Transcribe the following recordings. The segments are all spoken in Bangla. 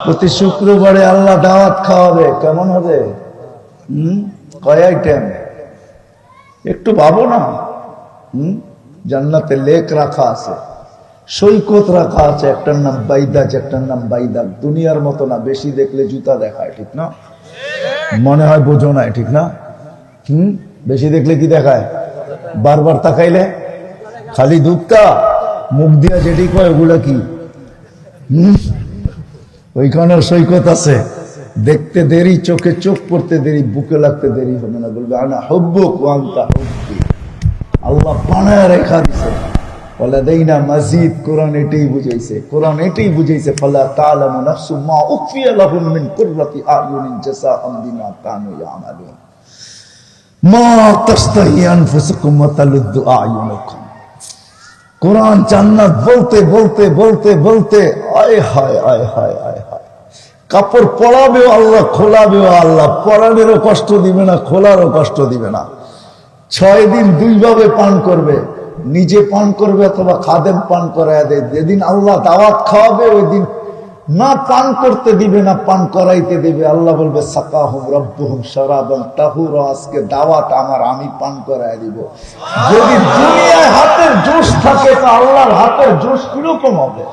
প্রতি শুক্রবারে আল্লাহ দাওয়াত খাওয়াবে, কেমন হবে? কয় আইটেম একটু ভাবো না। জান্নাতে লেক রাখা আছে, সৈকত রাখা আছে, একটার নাম বাইদাজ, একটার নাম বাইদাক। দুনিয়ার মতো না, বেশি দেখলে জুতা দেখায়, ঠিক না? মনে হয় বোঝো না, ঠিক না? বেশি দেখলে কি দেখায়? বারবার তাকাইলে খালি দুধটা মুখ দিয়া যেটি কয় ওগুলা কি? ওইখানেও সৈকত আছে, দেখতে দেরি, চোখে চোখ পড়তে দেরি, বুকে লাগতে দেরি হবে না। বলবে আনা হুব্বুক ওয়া আনতা হুব্বি। আল্লাহ বানায় রেখা দিছে, বলে দেই না মাজিদ। কোরআন এটাই বুঝাইছে, কোরআন এটাই বুঝাইছে, ফালা তা'লামু নাফসুম মা উখফিয়া লাহুম মিন কুররাতি আ'য়ুনিন জাযাআম বিমা কানু ইয়ামালুন মা তাশতাহি আনফুসুকুম ওয়া তালুদ্দু আ'য়ুনুকুম। কোরআন জান্নাত বলতে বলতে বলতে বলতে আয় হায় আয় হায় আয় হায়। কাপড় পরাবেও আল্লাহ, খোলাবেও আল্লাহ। পরানেরও কষ্ট দিবে না, খোলারও কষ্ট দিবে না। 6 দিন 2 ভাবে পান করবে, নিজে পান করবে অথবা খাদেম পান করায় দেয়। যেদিন আল্লাহ দাওয়াত খাওয়াবে ওই দিন না পান করতে দিবে না পান করাইতে দিবে। আল্লাহ বলবে সাকাহুম রাব্বুহুম শারাবান তাহুরা, আজকে দাওয়াত আমার, আমি পান করায় দিব। যদি দুনিয়ায় হাতের জোশ থাকে তো আল্লাহর হাতের জোশ কিরকম হবে?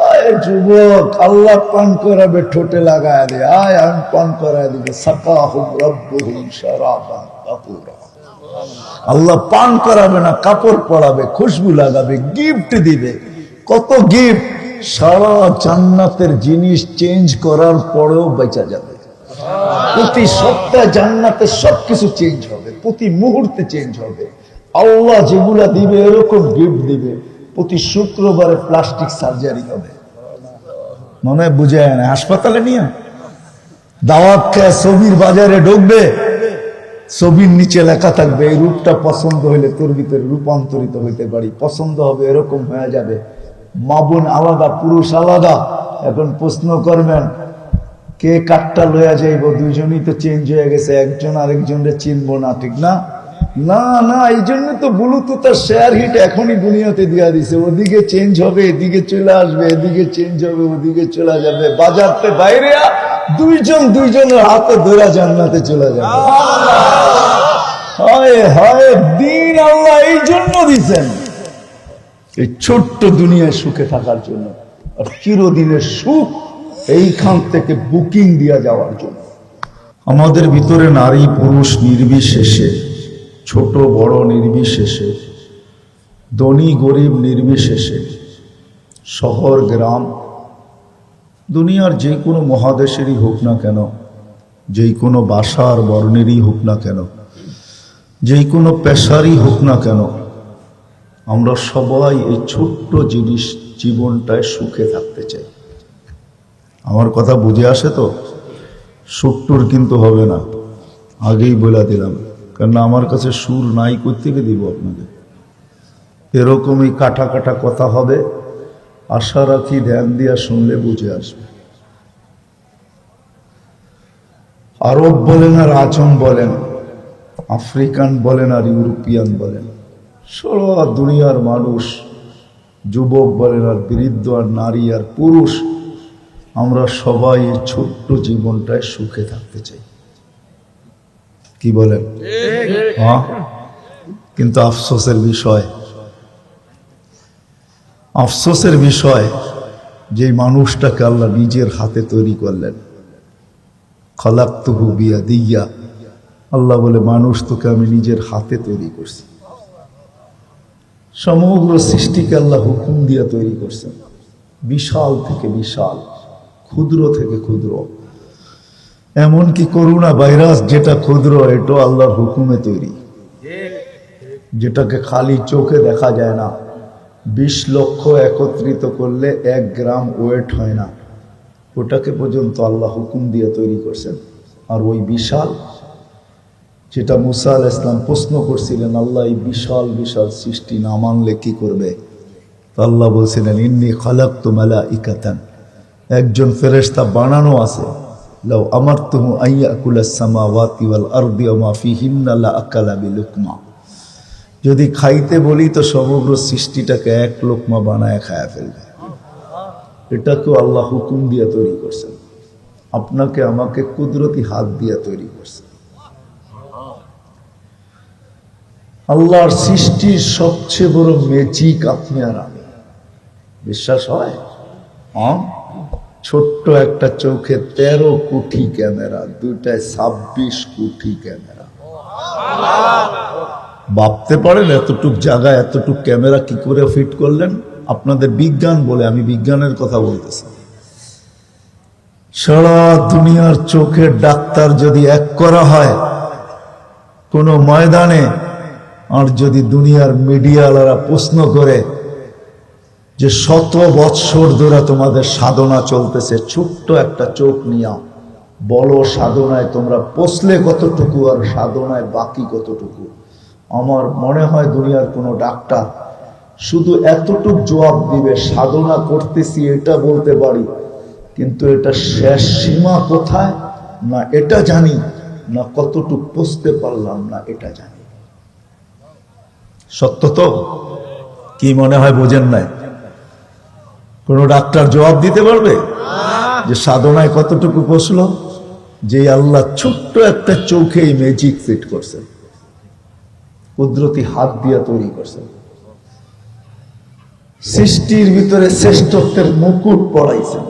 আয় যুবক, আল্লাহ পান করাবে, ঠোঁটে লাগায় দে, আয় আমি পান করায় দিব। সাকাহুম রাব্বুহুম শারাবান তাহুরা। আল্লাহ পান করাবে না, কাপড় পরাবে, খুশবু লাগাবে, গিফট দিবে। কত গিফট! সারা জান্নাতের জিনিস চেঞ্জ করার পরেও বেঁচে যাবে। প্রতি সপ্তাহে জান্নাতের সবকিছু চেঞ্জ হবে, প্রতি মুহূর্তে চেঞ্জ হবে। আল্লাহ যেগুলা দিবে এরকম গিফট দিবে। প্রতি শুক্রবারে প্লাস্টিক সার্জারি হবে, মনে হয় বুঝে না। হাসপাতালে নিয়ে দাওয়াত খেয়ে ছবির বাজারে ঢুকবে, ছবির নিচে লেখা থাকবে এই রূপটা পছন্দ হইলে তোর ভিতরে রূপান্তরিত হইতে পারি। পছন্দ হবে, এরকম হয়ে যাবে। মা বোন আলাদা, পুরুষ আলাদা। এখন প্রশ্ন করবেন কে কাঠটা লইয়া যাইব? দুইজনই তো চেঞ্জ হয়ে গেছে, একজন আরেকজনকে চিনবো না, ঠিক না? না না, এই জন্য তো ব্লুটুথ আর শেয়ার হিট এখনই দুনিয়াতে দিয়া দিছে। ওদিকে চেঞ্জ হবে, এদিকে চলে আসবে, এদিকে চেঞ্জ হবে, ওদিকে চলে যাবে। বাজারতে বাইরে দুইজন দুইজনের হাতে ধরে জান্নাতে চলে যাবে। হায় হায়, দিন আল্লাহ এই জন্য দিছেন, এই ছোট্ট দুনিয়ায় সুখে থাকার জন্য। আর চিরদিনের সুখ এইখান থেকে বুকিং দিয়া যাওয়ার জন্য। আমাদের ভিতরে নারী পুরুষ নির্বিশেষে, ছোট বড় নির্বিশেষে, ধনী গরিব নির্বিশেষে, শহর গ্রাম, দুনিয়ার যে কোনো মহাদেশেরই হোক না কেন, যেই কোনো ভাষার বর্ণেরই হোক না কেন, যেই কোনো পেশারই হোক না কেন, আমরা সবাই এই ছোট্ট জিনিস জীবনটায় সুখে থাকতে চাই। আমার কথা বুঝে আসে তো? সুরটুর কিন্তু হবে না, আগেই বলে দিলাম, কেননা আমার কাছে সুর নাই, কোত্থেকে দিব আপনাকে? এরকমই কাটা কাটা কথা হবে। আশা রাখি ধ্যান দিয়া শুনলে বুঝে আসবে। আরব বলেন আর আজম বলেন, আফ্রিকান বলেন আর ইউরোপিয়ান বলেন, সারা দুনিয়ার মানুষ, যুবক বলেন আর বৃদ্ধ আর নারী আর পুরুষ, আমরা সবাই এই ছোট্ট জীবনটায় সুখে থাকতে চাই। কি বলেন? হ্যাঁ, কিন্তু আফসোসের বিষয়, আফসোসের বিষয় যে মানুষটাকে আল্লাহ নিজের হাতে তৈরি করলেন। খালাকতুহু বিয়াদিয়া, আল্লাহ বলে মানুষ তোকে আমি নিজের হাতে তৈরি করছি। সমগ্র সৃষ্টিকে আল্লাহ হুকুম দিয়া তৈরি করছেন, বিশাল থেকে বিশাল, ক্ষুদ্র থেকে ক্ষুদ্র। এমনকি করোনা ভাইরাস যেটা ক্ষুদ্র, এটাও আল্লাহর হুকুমে তৈরি। যেটাকে খালি চোখে দেখা যায় না, 20 লক্ষ একত্রিত করলে 1 গ্রাম ওয়েট হয় না, ওটাকে পর্যন্ত আল্লাহ হুকুম দিয়ে তৈরি করছেন। আর ওই বিশাল, যেটা মুসা আলাইহিস সালাম প্রশ্ন করছিলেন, আল্লাহ এই বিশাল বিশাল সৃষ্টি না মানলে কি করবে? তো আল্লাহ বলছিলেন ইন্নী খালাকতু মালাইকাতান, একজন ফেরেশতা বানানো আছে। লাউ আমারতুহু আইয়াকুলাস সামাওয়াতি ওয়াল আরদি ওয়া মা ফিহিন্না লাআকালা বিলুকমা, যদি খাইতে বলি তো সমগ্র সৃষ্টিটাকে 1 লোকমা বানায় খায়া ফেলবে। এটাকেও আল্লাহ হুকুম দিয়ে তৈরি করছেন, আপনাকে আমাকে কুদরতি হাত দিয়ে তৈরি করছেন। আল্লাহর সৃষ্টির সবচেয়ে বড় ম্যাজিক আপনি আর আমি। বিশ্বাস হয়? ছোট্ট একটা চোখে 13 কোটি ক্যামেরা, দুইটায় 26 কোটি ক্যামেরা। ভাবতে পারেন এতটুক জায়গায় এতটুক ক্যামেরা কি করে ফিট করলেন? আপনাদের বিজ্ঞান বলে, আমি বিজ্ঞানের কথা বলতেছি। সারা দুনিয়ার চোখের ডাক্তার যদি এক করা হয় কোন ময়দানে, আর যদি দুনিয়ার মিডিয়াওয়ালারা প্রশ্ন করে যে 100 বৎসর ধরে তোমাদের সাধনা চলতেছে, ছোট্ট একটা চোখ নিয়া বলো সাধনায় তোমরা পৌঁছলে কতটুকু আর সাধনায় বাকি কতটুকু? আমার মনে হয় দুনিয়ার কোনো ডাক্তার শুধু এতটুক জবাব দিবে, সাধনা করতেছি এটা বলতে পারি, কিন্তু এটা শেষ সীমা কোথায় না এটা জানি না, কতটুক পৌঁছতে পারলাম না এটা জানি। সত্য তো? কি মনে হয় বোঝেন নাই? কোন ডাক্তার জবাব দিতে পারবে যে সাধনায় কতটুকু পৌঁছলো? যে আল্লাহ ছোট্ট একটা চোখেই ম্যাজিক ফিট করছেন, কুদরতি হাত দিয়ে তৈরি করছেন, সৃষ্টির ভিতরে শ্রেষ্ঠত্বের মুকুট পড়াইছেন।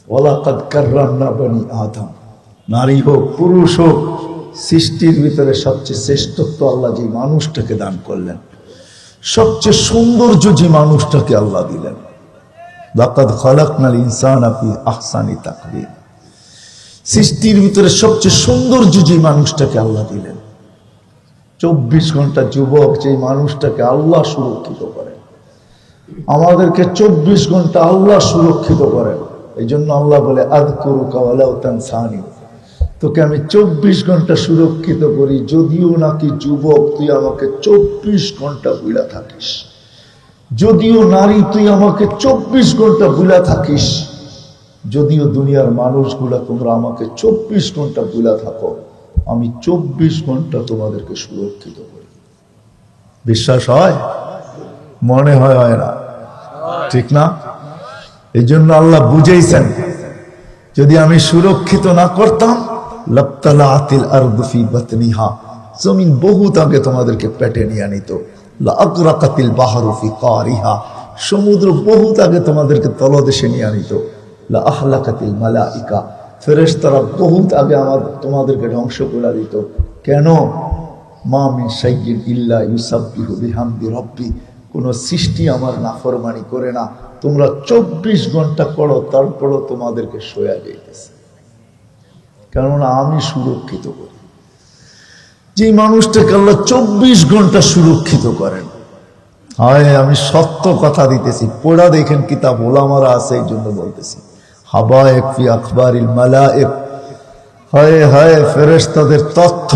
ওয়ালাকাদ কাররামনা বনি আদম, নারী হোক পুরুষ হোক, সৃষ্টির ভিতরে সবচেয়ে শ্রেষ্ঠত্ব আল্লাহ যে মানুষটাকে দান করলেন, সবচেয়ে সৌন্দর্য যে মানুষটাকে আল্লাহ দিলেন। লাকাদ খালাকনাল ইনসানা ফি আহসানি তাকওয়িম, সৃষ্টির ভিতরে সবচেয়ে সৌন্দর্য যে মানুষটাকে আল্লাহ দিলেন। 24 ঘন্টা যুবক যে মানুষটাকে আল্লাহ সুরক্ষিত করেন, আমাদেরকে 24 ঘন্টা আল্লাহ সুরক্ষিত করেন। এই জন্য আল্লাহ বলে আযকুরুকা ওয়ালাউ তানসানি, তোকে আমি 24 ঘন্টা সুরক্ষিত করি, যদিও নাকি যুবক তুই আমাকে 24 ঘন্টা ভুলা থাকিস, যদিও নারী তুই আমাকে 24 ঘন্টা ভুলা থাকিস, যদিও দুনিয়ার মানুষগুলা তোমরা আমাকে 24 ঘন্টা ভুলা থাকো, আমি 24 ঘন্টা তোমাদেরকে সুরক্ষিত করি। বিশ্বাস হয়? মনে হয় হয় না? ঠিক না? এই জন্য আল্লাহ বুঝাইছেন, যদি আমি সুরক্ষিত না করতাম লাবতালাআতিল আরদু ফি বাতনিহা, জমিন বহুত আগে তোমাদেরকে পেটে নিয়ে নিত। লাআগরাকাতিল বাহরু ফি কারিহা, সমুদ্র বহুত আগে তোমাদেরকে তলদেশে নিয়ে নিত। লাআহলাকাতিল মালাইকা, ফেরেশতারা বহুত আগে তোমাদেরকে ধ্বংস করে দিত। কেন? মা মিন শাইইন ইল্লা ইউসাব্বিহু বিহামদি রাব্বি, কোন সৃষ্টি আমার নাফরমানি করে না। তোমরা 24 ঘন্টা করো, তারপরও তোমাদেরকে সয়া যাইতেছে, কেননা আমি সুরক্ষিত করি। যে মানুষটাকে আল্লাহ 24 ঘন্টা সুরক্ষিত করেন, হায় আমি সত্য কথা দিতেছি, পড়া দেখেন কিতাব ওলামারা আছে, এই জন্য বলতেছি। হাবায়েক ফি আখবারিল মালায়েক, হায় হায় ফেরেশতাদের তথ্য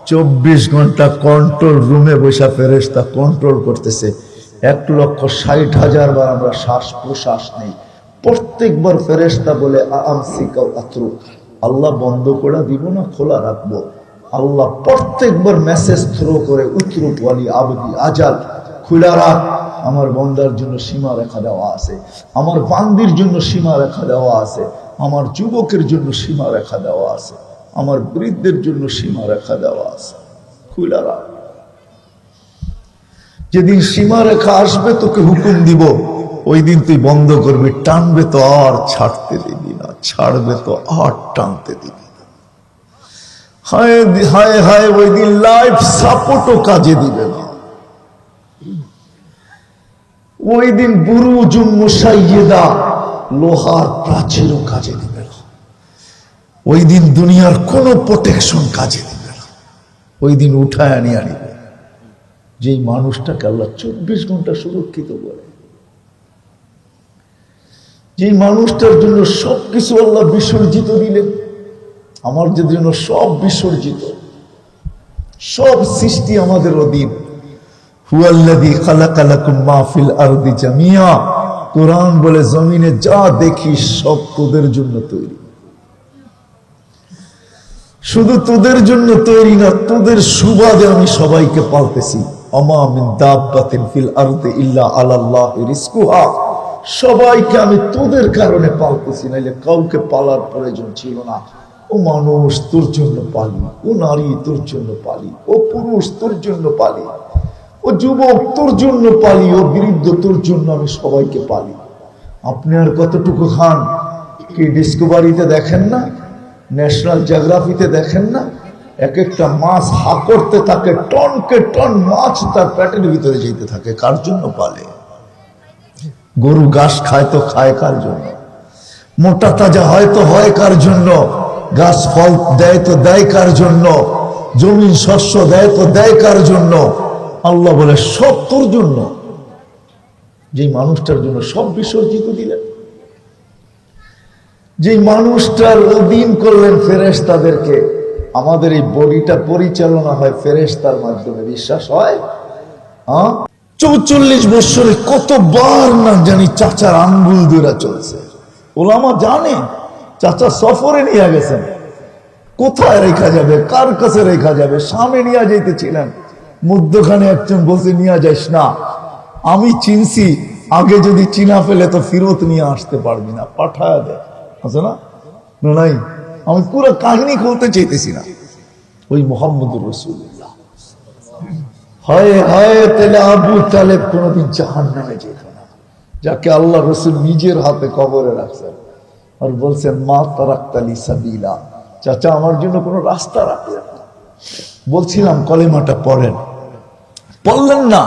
24 ঘন্টা কন্ট্রোল রুমে বসে ফেরেশতা কন্ট্রোল করতেছে। 1,60,000 বার আমরা শ্বাস প্রশ্বাস নেই, প্রত্যেকবার ফেরেশতা বলে আমসিকা আতরুক, আল্লাহ বন্ধ করে দিব না খোলা রাখবো। আল্লাহ প্রত্যেকবার মেসেজ থ্রো করে উতরুক ওয়ালি আবদি আজাল, খোলা রাখ, আমার বন্দার জন্য সীমা রেখা দেওয়া আছে, আমার বান্দির জন্য সীমা রেখা দেওয়া আছে, আমার যুবকের জন্য সীমা রেখা দেওয়া আছে, আমার বৃদ্ধের জন্য সীমা রেখা দেওয়া আছে, খোলা রাখ। যেদিন সীমা রেখা আসবে তোকে হুকুম দিব, ওই দিন তুই বন্ধ করবি, টানবে তো আর ছাড়তে দিবি না, ছাড়বে তো আর টানতে দিবি না। হায় হায় হায়, ওই দিন লাইফ সাপোর্টও কাজে দিবে না। ওই দিন বুরুজুম মুশাইয়্যিদা, লোহার প্রাচীরও কাজে দিবে না। ওই দিন দুনিয়ার কোনো প্রোটেকশন কাজে দিবে না। ওই দিন উঠায় আনিয়ে আনিবে যেই মানুষটাকে আল্লাহ 24 ঘন্টা সুরক্ষিত করে, যেই মানুষটার জন্য সবকিছু আল্লাহ বিসর্জিত দিলেন। আমার যে জন্য সব বিসর্জিত, সব সৃষ্টি আমাদের অধীন। হুয়াল্লাযী খালাকা লাকুম মা ফিল আরদি জামিয়া, কোরআন বলে জমিনে যা দেখি সব তোদের জন্য তৈরি। শুধু তোদের জন্য তৈরি না, তোদের সুবাদে আমি সবাইকে পালতেছি। আমা মিন দাব্বাতিন ফিল আরদি ইল্লা আলাল্লাহি রিজকুহা, সবাইকে আমি তোদের কারণে পালতেছি, নাইলে কাউকে পালার প্রয়োজন ছিল না। ও মানুষ তোর জন্য পালি, ও নারী তোর জন্য পালি, ও পুরুষ তোর জন্য পালি, ও যুবক তোর জন্য পালি, ও বৃদ্ধ তোর জন্য আমি সবাইকে পালি। আপনি আর কতটুকু খান? কি ডিসকভারিতে দেখেন না, ন্যাশনাল জিওগ্রাফিতে দেখেন না, এক একটা মাছ হা করতে থাকে, টনকে টন মাছ তার পেটের ভিতরে যেতে থাকে। কার জন্য পালে? গরু ঘাস খায় তো খায় কার জন্য? মোটা তাজা হয় তো হয় কার জন্য? গাছ ফল দেয় তো দেয় কার জন্য? জমিন শস্য দেয় তো দেয় কার জন্য? আল্লাহ বলে সব তোর জন্য। যে মানুষটার জন্য সব বিসর্জিত দিলেন, যে মানুষটার অধীন করলেন ফেরেশতাদেরকে। আমাদের এই বডিটা পরিচালনা হয় ফেরেশতার মাধ্যমে, বিশ্বাস হয়? 44 বছরে কতবার না জানি চাচার আঙ্গুল ধরে চলছে। ওলামা জানে চাচা সফরে নিয়ে গেছেন, কোথায় রেখা যাবে, কার কাছে রেখা যাবে, সামনে নিয়ে যাইতেছিলেন, মধ্যখানে একজন বলছে নিয়ে যাইস না, আমি চিনছি, আগে যদি চিনা ফেলে তো ফিরত নিয়ে আসতে পারবি না, পাঠায় দেয়, আছে না? নাই, আমি পুরো কাহিনী খুলতে চাইতেছি না। ওই মোহাম্মদুর রাসূলুল্লাহ হয় হয় তাহলে আবু তালেব কোনদিন জাহান্নামে যেত না, যাকে আল্লাহ রসুল নিজের হাতে কবরে রাখছেন আর বলছেন মা তারাক্তালি সাবিলা, চাচা আমার জন্য কোনো রাস্তা রাখলেন না। বলছিলাম কলেমাটা পড়েন, পড়লেন না।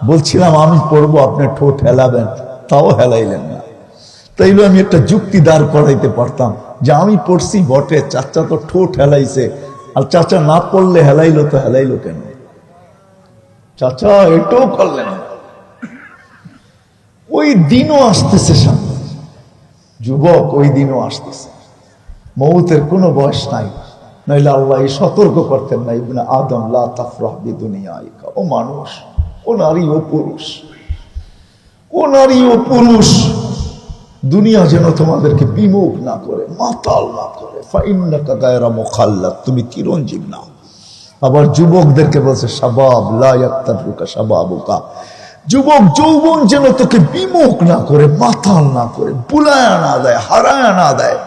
বলছিলাম আমি পড়বো, আপনি ঠোঁট হেলাবেন, তাও হেলাইলেন না। তাইলে আমি একটা যুক্তি দাঁড় করাইতে পারতাম যে আমি পড়ছি বটে, চাচা তো ঠোঁট হেলাইছে, আর চাচা না পড়লে হেলাইলো তো হেলাইলো কেন? চাচা এটাও করলেন। ওই দিনও আসতেছে সামনে, যুবক, ওই দিনও আসতেছে। মৌতের কোনো বয়স নাই, নইলে আল্লাহ সতর্ক করতেন না, ইবনে আদম লা তাফরাহ বিদুনিয়াইকা। ও মানুষ, ও নারী, ও পুরুষ, ও নারী, ও পুরুষ, দুনিয়া যেন তোমাদেরকে বিমুখ না করে, মাতাল না করে। ফাইন্নাকা গায়রা মুখাল্লাদ, তুমি চিরঞ্জীব না। আবার যুবকদেরকে বলছে শাবাব লা ইয়াক্তাদুকা শাবাবুকা, যুবক যৌবন যেন তোকে বিমুখ না করে, মাতাল না করে, বুলায়া না দেয়, হারায়া না দেয়,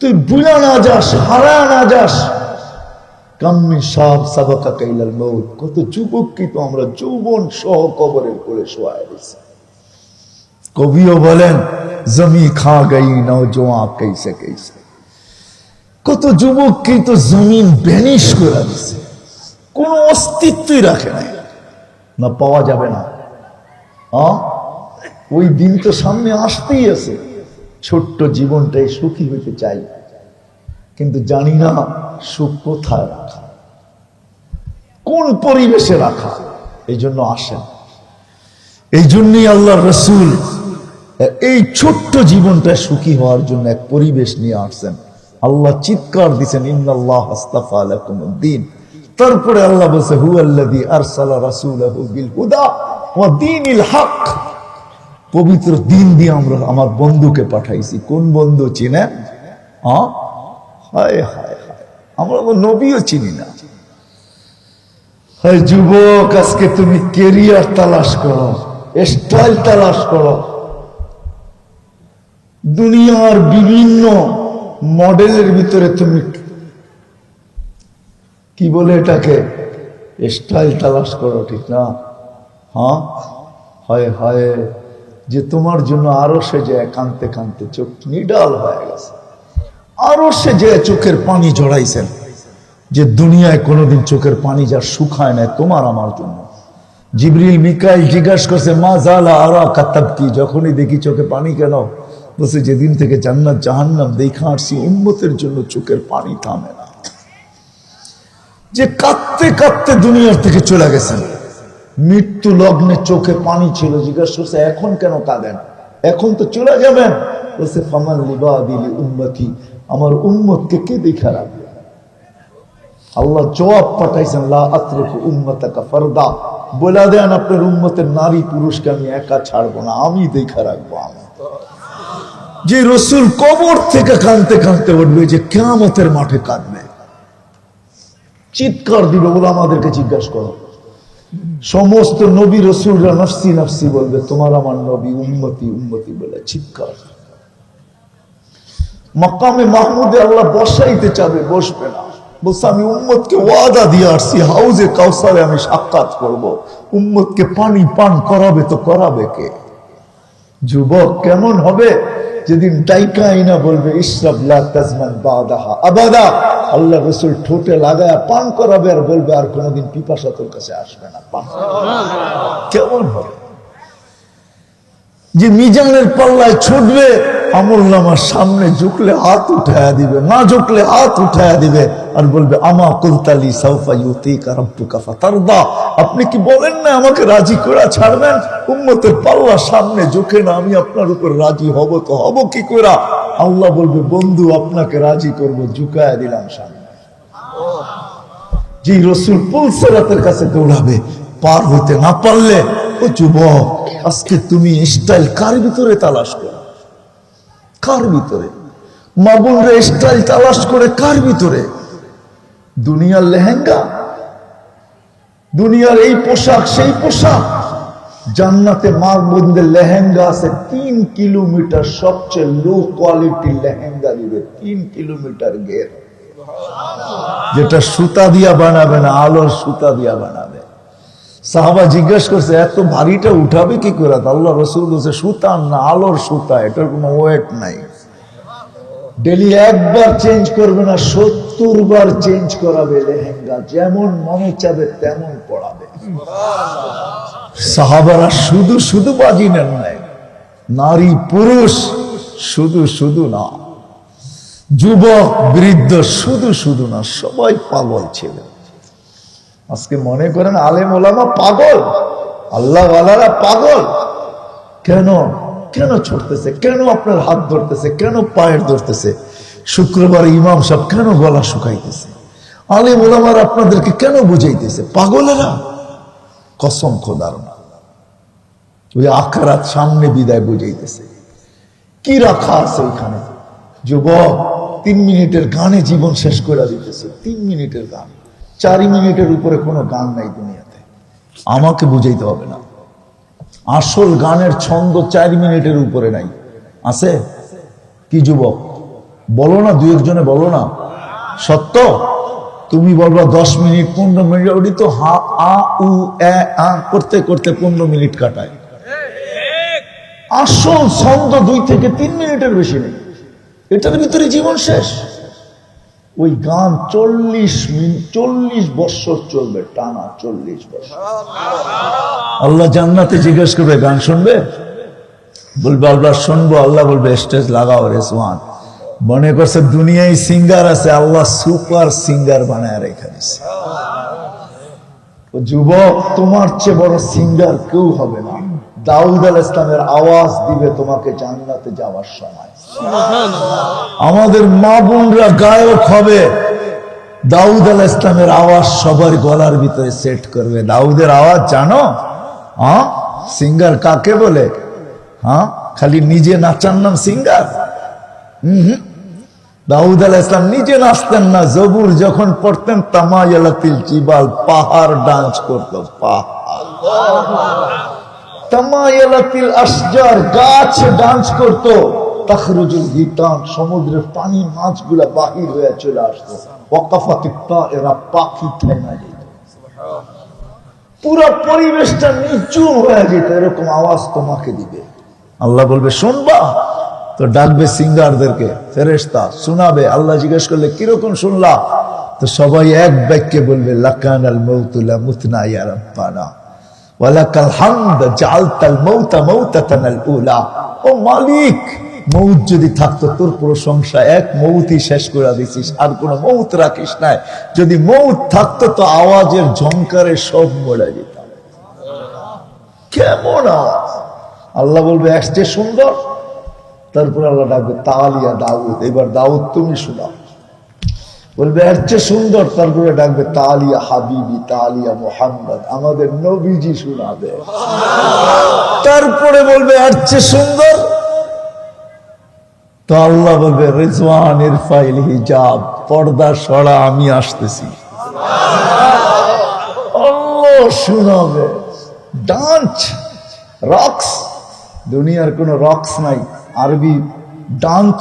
তুই বুলা না যাস, হারায়া না যাস। কাম্মি সাব সাবাকা কাইলাল মউত, কত যুবক কি তো আমরা যৌবন সহ কবরের কোলে শোয়ায় দিয়েছি। কবিও বলেন জমি খা গই নওজোয়ান कैसे कैसे, কত যুবক কি তো জমিন ভ্যানিশ করে দিছে, কোনো অস্তিত্বই রাখে নাই, না পাওয়া যাবে না। ওই দিন তো সামনে আসতেই আছে। ছোট্ট জীবনটাই সুখী হইতে চাই, কিন্তু জানি না সুখ কোথায় রাখা, কোন পরিবেশে রাখা। এই জন্য আসেন, এই জন্যই আল্লাহ রসুল এই ছোট্ট জীবনটা সুখী হওয়ার জন্য এক পরিবেশ নিয়ে আসছেন। আল্লাহ চিৎকার দিচ্ছেন ইন্নাল্লাহ আস্তাফা লাকুমুদ্দিন। তারপরে আল্লাহ বলছে হুয়াল্লাযী আরসালা রাসূলাহু বিল হুদা ওয়া দীনিল হক, পবিত্র দিন দিয়ে আমরা আমার বন্ধুকে পাঠাইছি। কোন বন্ধু চিনেন? হায় হায় হায়, আমরা তো নবীও চিনি না। হায় যুবক, আজকে তুমি কেরিয়ার তালাশ করো, স্টাইল তালাশ করো, দুনিয়ার বিভিন্ন মডেলের ভিতরে তুমি কি বলে এটাকে স্টাইল তালাশ করো, ঠিক না? হয় হয় যে তোমার জন্য আরো সে যে কাঁদতে কাঁদতে চোখ নিডাল হয়ে গেছে, আরো সে যে চোখের পানি জড়াইছেন, যে দুনিয়ায় কোনোদিন চোখের পানি যা শুকায় নাই তোমার আমার জন্য। জিবরিল মিকাইল জিজ্ঞাসা করছে মা জালা আরা কাতাবকি, যখনই দেখি চোখে পানি কেন? বলছে যেদিন থেকে জান্নাত জাহান্নাম দেখা আসছি উম্মতের জন্য চোখের পানি থামে না। যে কাঁদতে কাঁদতে দুনিয়ার থেকে চলে গেছেন, মৃত্যু লগ্নে চোখে পানি ছিল, জিজ্ঞাসা করছে এখন কেন কাঁদেন? এখন তো চলে যাবেন। বলছে ফামান লিবাদিলি উম্মতি, আমার উম্মতকে কে দেখা রাখবে? আল্লাহ জবাব পাঠাইছেন লা আতরুকু উম্মাতাকা ফারদা, বলে দেন আপনার উম্মতের নারী পুরুষকে আমি একা ছাড়বো না, আমি দেখা রাখবো। আমি যে রসুল কবর থেকে কাঁদতে কাঁদতে উঠবে, যে কিয়ামতের মাঠে কাঁদবে, চিৎকার দিবে, বলে আমাদেরকে জিজ্ঞাসা করো সমস্ত নবী রসুলরা নফসি নফসি বলবে, তোমার আমার নবী উম্মতি উম্মতি বলে চিৎকার। মাকামে মাহমুদে আল্লাহ বসাইতে চাবে, বসবে না। বলছে আমি উম্মতকে ওয়াদা দিয়ে আসছি, হাউজে কাউসারে আমি সাক্ষাৎ করব। উম্মতকে পানি পান করাবে তো করাবে কে? যুবক কেমন হবে যেদিন ডাইকা আইনা বলবে ইশরাব লা তাজমান বাদাহা আবাদা। আল্লাহ রাসূল ঠোঁটে লাগায়া পান করাবে আর বলবে আর কোনোদিন পিপাসা তোর কাছে আসবে না, পান। কেমন হবে? যে মিজানের পাল্লায় ছুটবে, আমলনামার সামনে ঝুঁকলে হাত উঠায়া দিবে, না ঝুঁকলে হাত উঠায়া দিবে আর বলবে আমা কুলতালি সাউফা ইউতিকা রাব্বুকা ফাতারদা। আপনি কি বলেন না আমাকে রাজি করে ছাড়বেন? উম্মতের পাল্লা সামনে ঝুঁকে না আমি আপনার উপর রাজি হব তো হব কি করে? আল্লাহ বলবে বন্ধু আপনাকে রাজি করব, ঝুঁকায়া দিলাম সামনে। যে রসুল পুলসেরাতের কাছে দৌড়াবে, পার হইতে না পারলে, ও যুবক আজকে তুমি স্টাইল কার ভিতরে তালাশ করো? কার ভিতরে? মা বোনরা স্টাইল তালাশ করে কার ভিতরে? দুনিয়ার লেহেঙ্গা, দুনিয়ার এই পোশাক সেই পোশাক। জান্নাতে মা বোনদের লেহেঙ্গা আছে 3 কিলোমিটার, সবচেয়ে লো কোয়ালিটি লেহেঙ্গা দিবে 3 কিলোমিটার ঘের, যেটা সুতা দিয়া বানাবে না, আলোর সুতা দিয়া বানাবে। সাহাবা জিজ্ঞাসা করছে এত ভারীটা উঠাবে কি করে? আল্লাহ রসুল বলছে সুতা না, আলোর সুতা, এটার কোনো ওয়েট নাই। ডেলি একবার চেঞ্জ করবে না, 70 বার চেঞ্জ করাবে লেহেঙ্গা, যেমন মনে চাবে তেমন পড়াবে। সাহাবারা শুধু শুধু বাজি নেন নাই, নারী পুরুষ শুধু শুধু না, যুবক বৃদ্ধ শুধু শুধু না, সবাই পাগল ছিল। আজকে মনে করেন আলেম ওলামা পাগল, আল্লাহ ওয়ালারা পাগল। কেন? কেন ছুটতেছে? কেন আপনার হাত ধরতেছে? কেন পায়ের ধরতেছে? শুক্রবার ইমাম সাহেব কেন গলা শুকাইতেছে? আলেম ওলামার আপনাদেরকে কেন বুঝাইতেছে? পাগলেরা। কসম খোদার না, ওই আখরাত সামনে বিদায় বুঝাইতেছে। কি রাখা আছে ওইখানে? যুবক 3 মিনিটের গানে জীবন শেষ করে দিতেছে। 3 মিনিটের গান, 4 মিনিটের উপরে কোনো গান নাই দুনিয়াতে। আমাকে বুঝাইতে হবে না, আসল গানের ছন্দ 4 মিনিটের উপরে নাই। আছে কি যুবক? বলো না, 2-1 বলো না। সত্য তুমি বলবা 10 মিনিট 15 মিনিট, ওটি তো হা আ উ এ আ করতে করতে 15 মিনিট কাটায়। আসল ছন্দ 2 থেকে 3 মিনিটের বেশি নেই, এটার ভিতরে জীবন শেষ। ওই গান 40 বছর চলবে টানা, 40 বছর। আল্লাহ জান্নাতে জিজ্ঞেস করবে গান শুনবে? বলবে আল্লাহ শুনবো। আল্লাহ বলবে স্টেজ লাগাও রেজওয়ান। মনে করছে দুনিয়ায় সিঙ্গার আছে, আল্লাহ সুপার সিঙ্গার বানায় রেখে দিছে। যুবক তোমার চেয়ে বড় সিঙ্গার কেউ হবে না। দাউদ আলাইহিস সালামের আওয়াজ দিবে তোমাকে জান্নাতে যাওয়ার সময়। আমাদের মা বোনরা গায়ক হবে, দাউদ আলাইহিস সালামের আওয়াজ সবার গলার ভিতরে সেট করবে। দাউদের আওয়াজ জানো? হ্যাঁ, সিঙ্গার কাকে বলে? হ্যাঁ, খালি নিজে নাচার নাম সিঙ্গার? দাউদ আলাইহিস সালাম নিজে নাচতেন না, জবুর যখন পড়তেন তামায়ালাতিল জিবাল, পাহাড় ডান্স করতো, পাহাড়। তামায়ালাতিল আশজার, গাছ ডান্স করতো। তাখরুজুল হিতান, সমুদ্রের পানি মাছগুলা বাহির হয়ে চলে আসতো। ওয়াকাফাতিত তায়রা, পাখি থেমে যেত, পুরো পরিবেশটা নিচু হয়ে যেত। এরকম আওয়াজ তোমাকে দিবে। আল্লাহ বলবে শুনবা? তো ডাকবে সিঙ্গারদেরকে, ফেরেশতা শোনাবে। আল্লাহ জিজ্ঞেস করলে কিরকম শুনলা? তো সবাই এক বাক্যে বলবে লাকানাল মাউতু লা মুতনা ইয়া রাব্বানা ওয়ালাকাল হামদ জাআলতাল মাউতা মাউতাতানাল উলা। ও মালিক, মৌত যদি থাকতো তোর প্রশংসা, এক মৌতই শেষ করে দিছিস, আর কোনো মৌত রাখিস নাই। যদি মৌত থাকতো তো আওয়াজের ঝংকারে সব মরে যেত। কেমন আওয়াজ! আল্লাহ বলবে একটে সুন্দর। তারপর আল্লাহ ডাকবে তালিয়া দাউদ, এবার দাউদ তুমি শোনাও। বলবে এর চেয়ে সুন্দর। তারপরে ডাকবে তালিয়া হাবিবি, তালিয়া মুহাম্মদ, আমাদের নবীজি শোনাবে। তারপরে বলবে এর চেয়ে সুন্দর। তো আল্লাহ বলবে রিজওয়ান ইরফাইল হিজাব, পর্দা সরা, আমি আসতেছি। আল্লাহ শোনাবে। ডান্স, রক্স, দুনিয়ার কোনো রক্স নাই। আরবি ডান্স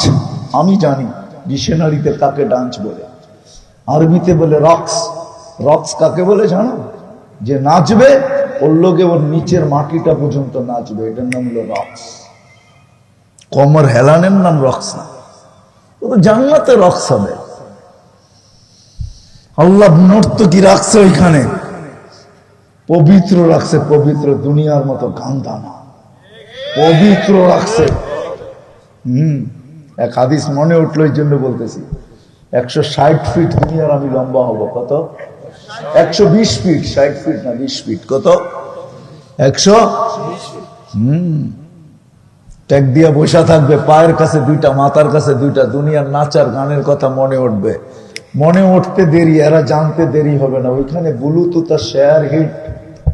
আমি জানি, ডিকশনারিতে কাকে ডান্স বলে, আরবিতে বলে রক্স। রক্স কাকে বলে জানো? যে নাচবে ওর লোকে ওর নিচের মাটিটা পর্যন্ত নাচবে, এটার নাম হলো রক্স। কমর হেলানের নাম রক্স না, ও তো জান্নাতে রক্স হবে। আল্লাহ নর্তকী রাখছে ওইখানে, পবিত্র রাখছে, পবিত্র, দুনিয়ার মতো গান্দা না, পবিত্র রাখছে। এক হাদিস মনে উঠলো, এই জন্য বলতেছি। 160 ফিট দুনিয়ার আমি লম্বা হব। কত? 120 ফিট, 60 ফিট না, 20 ফিট। কত? 100। ট্যাগ দিয়া বসা থাকবে, পায়ের কাছে দুইটা, মাথার কাছে দুইটা। দুনিয়ার নাচার গানের কথা মনে উঠবে, মনে উঠতে দেরি, এরা জানতে দেরি হবে না। ওইখানে ব্লুটুথ আর শেয়ার হিট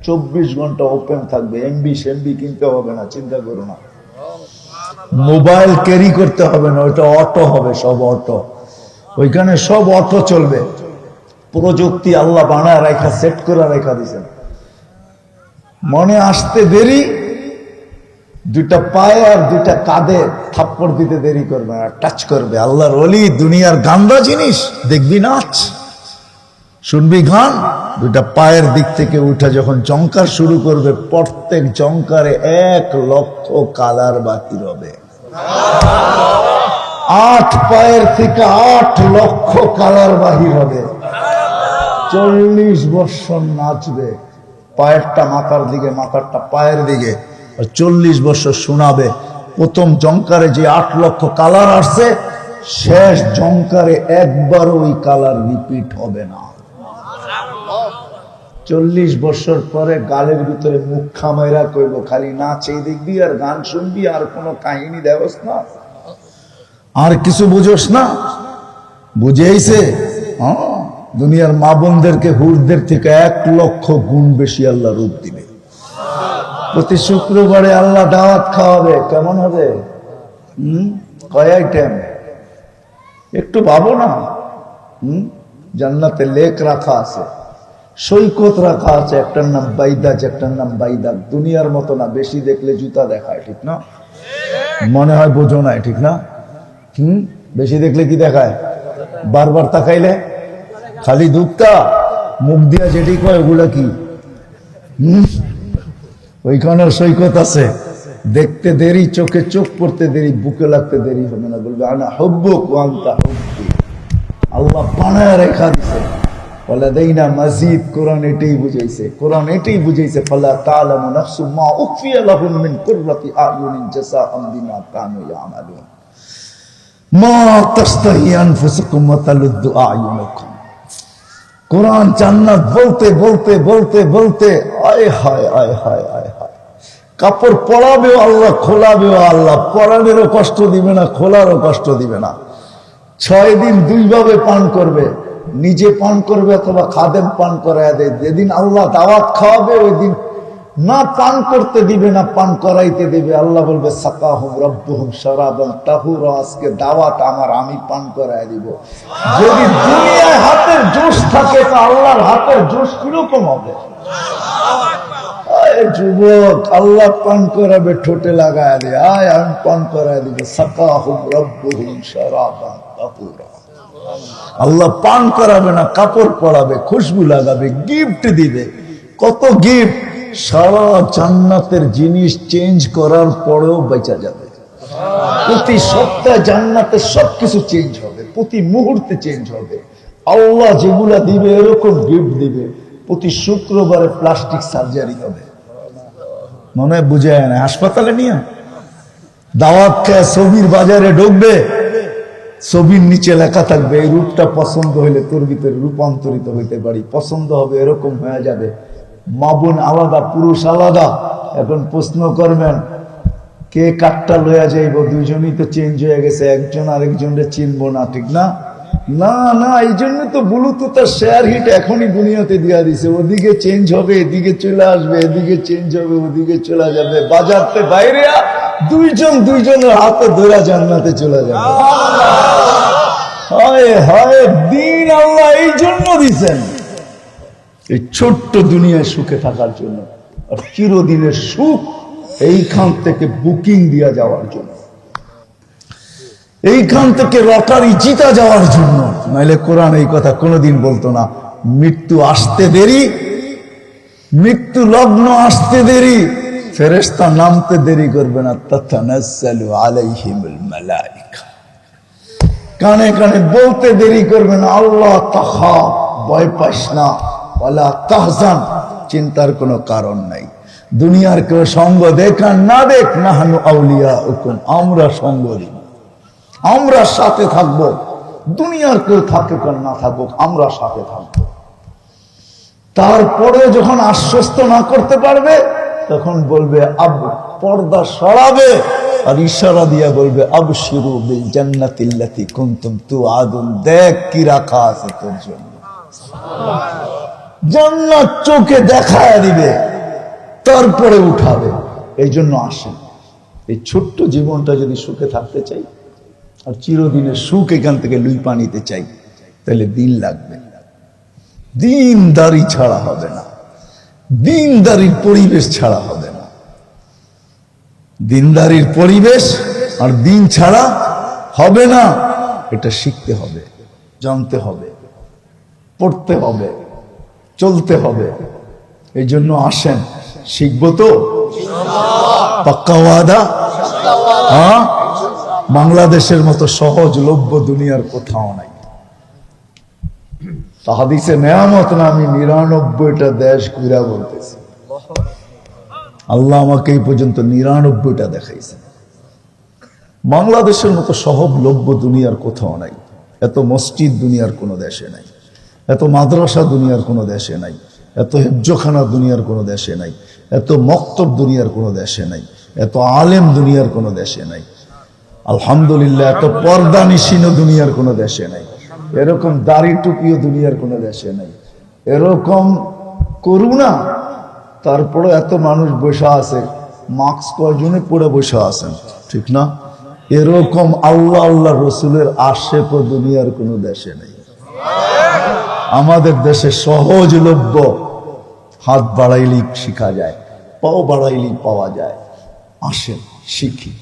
24 ঘন্টা ওপেন থাকবে। এমবি সেমবি কিনতে হবে না, চিন্তা করো না। মোবাইল ক্যারি করতে হবে না, ওইটা অটো হবে, সব অটো। ওইখানে সব অটো চলবে। প্রযুক্তি আল্লাহ বানায় রেখা, সেট করে রেখা দিয়েছেন। মনে আসতে দেরি, দুইটা পায়ে আর দুইটা কাঁধে থাপ্পড় দিতে দেরি করবে না, টাচ করবে। আল্লাহর ওলি, দুনিয়ার গান্দা জিনিস দেখবি নাচ, শুনবি গান। দুইটা পায়ের দিক থেকে উঠে যখন জংকার শুরু করবে, প্রত্যেক জংকারে 1 লক্ষ কালার বাতির হবে। 8 পায়ের থেকে 8 লক্ষ কালার বাহির হবে। 40 বৎসর নাচবে, পায়েরটা মাথার দিকে, মাথারটা পায়ের দিকে, আর 40 বছর শোনাবে। প্রথম জংকারে যে 8 লক্ষ কালার আসছে, শেষ জংকারে একবারও ওই কালার রিপিট হবে না। 40 বছর পরে গালের ভিতরে মুখ খামাইরা কইব, খালি নাচেই দেখবি আর গান শুনবি, আর কোনো কাহিনী দেবস না, আর কিছু বুঝোস না। বুঝেইছে? দুনিয়ার মা বোনদেরকে হুরদের থেকে 1 লক্ষ গুণ বেশি আল্লাহ রূপ দিবে। প্রতি শুক্রবারে আল্লাহ দাওয়াত খাওয়াবে। কেমন হবে? কয় আইটেম? একটু ভাবো না। জান্নাতে লেক রাখা আছে, সৈকত রাখা আছে, একটার নাম বাইদাজ, একটার নাম বাইদাক। দুনিয়ার মতো না, বেশি দেখলে জুতা দেখায়, ঠিক না? মনে হয় বোঝো নাই, ঠিক না? বেশি দেখলে কি দেখায়? বারবার তাকাইলে খালি দুধটা মুখ দিয়া যেটি কয়, ওগুলা কি? ওইখানেও সৈকত আছে। দেখতে দেরি, চোখে চোখ পড়তে দেরি, বুকে লাগতে দেরি হবে না। বলবে আনা হুব্বুক ওয়া আনতা হুব্বি। আল্লাহ বানায় রেখা দিছে, বলে দেই না মাজিদ। কোরআন এটাই বুঝাইছে, কোরআন এটাই বুঝাইছে। ফালা তা'লামু নাফসুম মা উখফিয়া লাহুম মিন কুররাতি আ'য়ুনিন জাযাআম বিমা কানু ইয়ামালুন মা তাশতাহি আনফুসুকুম ওয়া তালুদ্দু আ'য়ুনুকুম। কোরআন জান্নাত বলতে বলতে বলতে বলতে আয় হায় আয় হায় আয় হায়। কাপড় পরাবেও আল্লাহ, খোলাবেও আল্লাহ। পরানেরও কষ্ট দিবে না, খোলারও কষ্ট দিবে না। 6 দিন 2 ভাবে পান করবে, নিজে পান করবে অথবা খাদেম পান করায় দেয়। যেদিন আল্লাহ দাওয়াত খাওয়াবে, ওই দিন না পান করতে দিবে না পান করাইতে দিবে। আল্লাহ বলবে সাকাহুম রাব্বুহুম শারাবান তাহুরা, আজকে দাওয়াত আমার, আমি পান করায় দিব। যদি দুনিয়ায় হাতের জোশ থাকে, তো আল্লাহর হাতের জোশ কিরকম হবে? যুবক, আল্লাহ পান করাবে, ঠোঁটে লাগায় দে, আয় আমি পান করায় দিব। সাকাহুম রাব্বুহুম শারাবান তাহুরা। আল্লাহ পান করাবে না, কাপড় পরাবে, খুশবু লাগাবে, গিফট দিবে। কত গিফট! সারা জান্নাতের জিনিস চেঞ্জ করার পরেও বেঁচে যাবে। প্রতি সপ্তাহে জান্নাতের সবকিছু চেঞ্জ হবে, প্রতি মুহূর্তে চেঞ্জ হবে। আল্লাহ যেগুলা দিবে এরকম গিফট দিবে। প্রতি শুক্রবারে প্লাস্টিক সার্জারি হবে। মনে হয় বুঝে না, হাসপাতালে নিয়ে দাওয়াত খেয়ে ছবির বাজারে ঢুকবে, ছবির নিচে লেখা থাকবে এই রূপটা পছন্দ হইলে তোর ভিতরে রূপান্তরিত হইতে পারি। পছন্দ হবে, এরকম হয়ে যাবে। মা বোন আলাদা, পুরুষ আলাদা। এখন প্রশ্ন করবেন কে কাঠটা লইয়া যাইব? দুইজনই তো চেঞ্জ হয়ে গেছে, একজন আরেকজনকে চিনবো না, ঠিক না? না না, এই জন্য তো ব্লুটুথ আর শেয়ার হিট এখনই দুনিয়াতে দিয়া দিছে। ওদিকে চেঞ্জ হবে, এদিকে চলে আসবে, এদিকে চেঞ্জ হবে, ওদিকে চলে যাবে। বাজারতে বাইরে দুইজন দুইজনের হাতে ধরে জান্নাতে চলে যাবে। হায় হায়, দিন আল্লাহ এই জন্য দিছেন। এই ছোট্ট দুনিয়ায় সুখে থাকার জন্য, আর চিরদিনের সুখ এইখান থেকে বুকিং দিয়া যাওয়ার জন্য, এইখান থেকে লটারি জিতা যাওয়ার জন্য। নাইলে কোরআন এই কথা কোনোদিন বলতো না, মৃত্যু আসতে দেরি, মৃত্যু লগ্ন আসতে দেরি, ফেরেশতা নামতে দেরি করবে না। তাতানাজ্জালু আলাইহিমুল মালাইকা, কানে কানে বলতে দেরি করবে না, আল্লাহ তাখাফ, ভয় পাস না, ওয়ালা তাহজান, চিন্তার কোনো কারণ নাই। দুনিয়ার কেউ সঙ্গ দেখ আর না দেখ, নাহনু আউলিয়াউকুম, আমরা সঙ্গ দিব, আমরা সাথে থাকবো। দুনিয়ার কেউ থাকুক আর না থাকুক, আমরা সাথে থাকবো। তারপরে যখন আশ্বস্ত না করতে পারবে, তখন বলবে আব, পর্দা সরাবে আর ইশারা দিয়া বলবে আবশিরু বিল জান্নাতিল্লাতী কুনতুম তুআদুন, দেখ কি রাখা আছে তোর জন্য। জান্নাত চোখে দেখায় দিবে, তারপরে উঠাবে। এই জন্য আসেন, এই ছোট্ট জীবনটা যদি সুখে থাকতে চাই আর চিরদিনের সুখ এখান থেকে লুইপা নিতে চাই, তাহলে দিন লাগবে। দিনদারি ছাড়া হবে না, দিনদারির পরিবেশ ছাড়া হবে না। দিনদারির পরিবেশ আর দিন ছাড়া হবে না। এটা শিখতে হবে, জানতে হবে, পড়তে হবে, চলতে হবে। এই জন্য আসেন, শিখবো তো, পাক্কা ওয়াদা। হ্যাঁ, বাংলাদেশের মতো সহজলভ্য দুনিয়ার কোথাও নাই। হাদিসে নেয়ামত না, আমি ৯৯টা দেশ ঘুরা বলতেছি। আল্লাহ আমাকে এই পর্যন্ত ৯৯টা দেখাইছে। বাংলাদেশের মতো সহজলভ্য দুনিয়ার কোথাও নাই। এত মসজিদ দুনিয়ার কোনো দেশে নাই, এত মাদ্রাসা দুনিয়ার কোনো দেশে নাই, এত হেফজখানা দুনিয়ার কোনো দেশে নাই, এত মক্তব দুনিয়ার কোনো দেশে নাই, এত আলেম দুনিয়ার কোনো দেশে নাই। আলহামদুলিল্লাহ, এত পর্দা নিশিনও দুনিয়ার কোনো দেশে নাই, এরকম দাড়ি টুপিও দুনিয়ার কোনো দেশে নাই, এরকম করুণা, তারপরে এত মানুষ বসে আছে, মাস্ক কয়জনে পরে বসে আছেন, ঠিক না? এরকম আল্লাহ আল্লাহ রসুলের আশেক দুনিয়ার কোনো দেশে নেই। আমাদের দেশে সহজলভ্য, হাত বাড়াইলেই শিখা যায়, পাও বাড়াইলেই পাওয়া যায়। আসেন শিখি,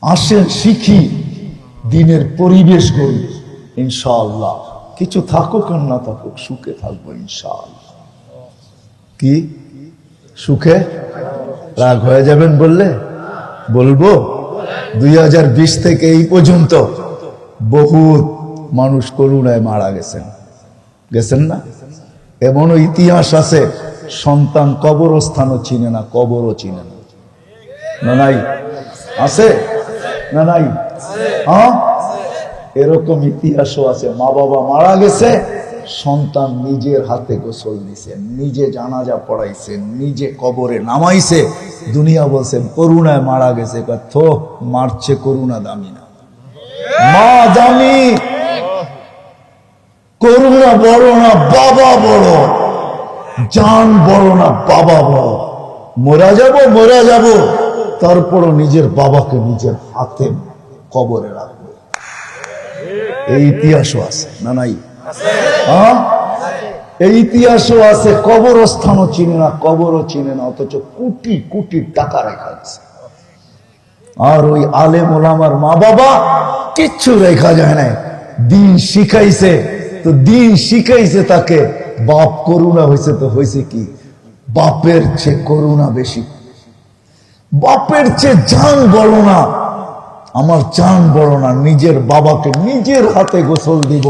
আসেন শিখি, দিনের পরিবেশ গড়ি, ইনশাআল্লাহ। কিছু থাকুক আর না থাকুক, সুখে থাকবো ইনশাআল্লাহ। কি সুখে? রাগ হয়ে যাবেন বললে? বলবো, 2020 থেকে এই পর্যন্ত বহুত মানুষ করুণায় মারা গেছেন, গেছেন না? এমনও ইতিহাস আছে, সন্তান কবরস্থানও চিনে না, কবরও চিনে না। না নাই? আছে না নাই? হ্যাঁ, এরকম ইতিহাসও আছে। মা বাবা মারা গেছে, সন্তান নিজের হাতে গোসল দিছে, নিজে জানাজা পড়াইছে, নিজে কবরে নামাইছে। দুনিয়া বলছেন করুণায় মারা গেছে, থো, মারছে করুণা দামি না, মা দামি, করুণা বড় না বাবা বড়, জান বড় না বাবা বড়। মরা যাব, তারপরও নিজের বাবাকে নিজের হাতে কবরে রাখবো। এই ইতিহাসও আছে না নাই? হ্যাঁ, এই ইতিহাসও আছে। কবরস্থানও চিনে না, কবরও চিনে না, অথচ কোটি কোটি টাকা রেখা আছে। আর ওই আলেম ওলামার মা বাবা কিচ্ছু রেখা যায় না, দিন শিখাইছে তো দিন শিখাইছে তাকে। বাপ করুণা হয়েছে তো হয়েছে কি, বাপের চেয়ে করুণা বেশি, বাপের চেয়ে জান বড় না। আমার জান বড় না, নিজের বাবাকে নিজের হাতে গোসল দিব,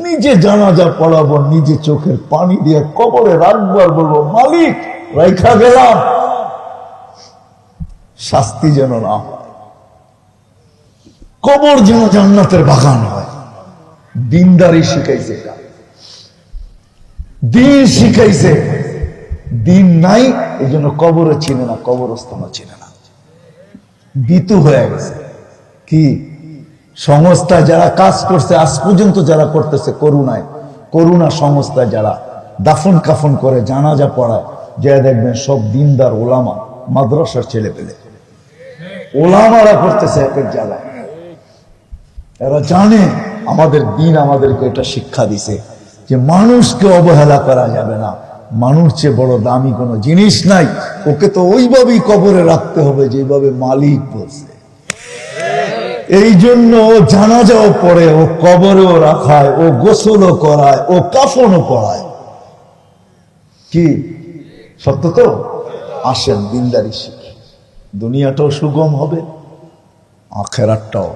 নিজে জানাজা পড়াবো, নিজে চোখের পানি দিয়ে কবরে রাখবো, আর বলবো মালিক রাইখা গেলাম, শাস্তি যেন না হয়, কবর যেন জান্নাতের বাগান হয়। দিনদারি শিখাইছে, দিন শিখাইছে। দিন নাই, এই জন্য কবরও চিনে না, কবরস্থানও চিনে না, ভীতু হয়ে গেছে। কি সংস্থা যারা কাজ করছে আজ পর্যন্ত, যারা করতেছে করুণায়, করুণা সংস্থা যারা দাফন কাফন করে, জানাজা পড়ায়, যা দেখবেন সব দিনদার ওলামা, মাদ্রাসার ছেলে পেলে ওলামারা করতেছে এক এক জায়গায়। এরা জানে আমাদের দিন আমাদেরকে এটা শিক্ষা দিছে, যে মানুষকে অবহেলা করা যাবে না। মানুষ চেয়ে বড় দামি কোনো জিনিস নাই, ওকে তো ওইভাবেই কবরে রাখতে হবে যেভাবে মালিক বলছে। এই জন্য ও জানাজাও পড়ে, ও কবরেও রাখায়, ও গোসলও করায়, ও কাফনও পড়ায়। কি সত্য তো? আসেন দিনদারি শিখি, দুনিয়াটাও সুগম হবে, আখেরাতটাও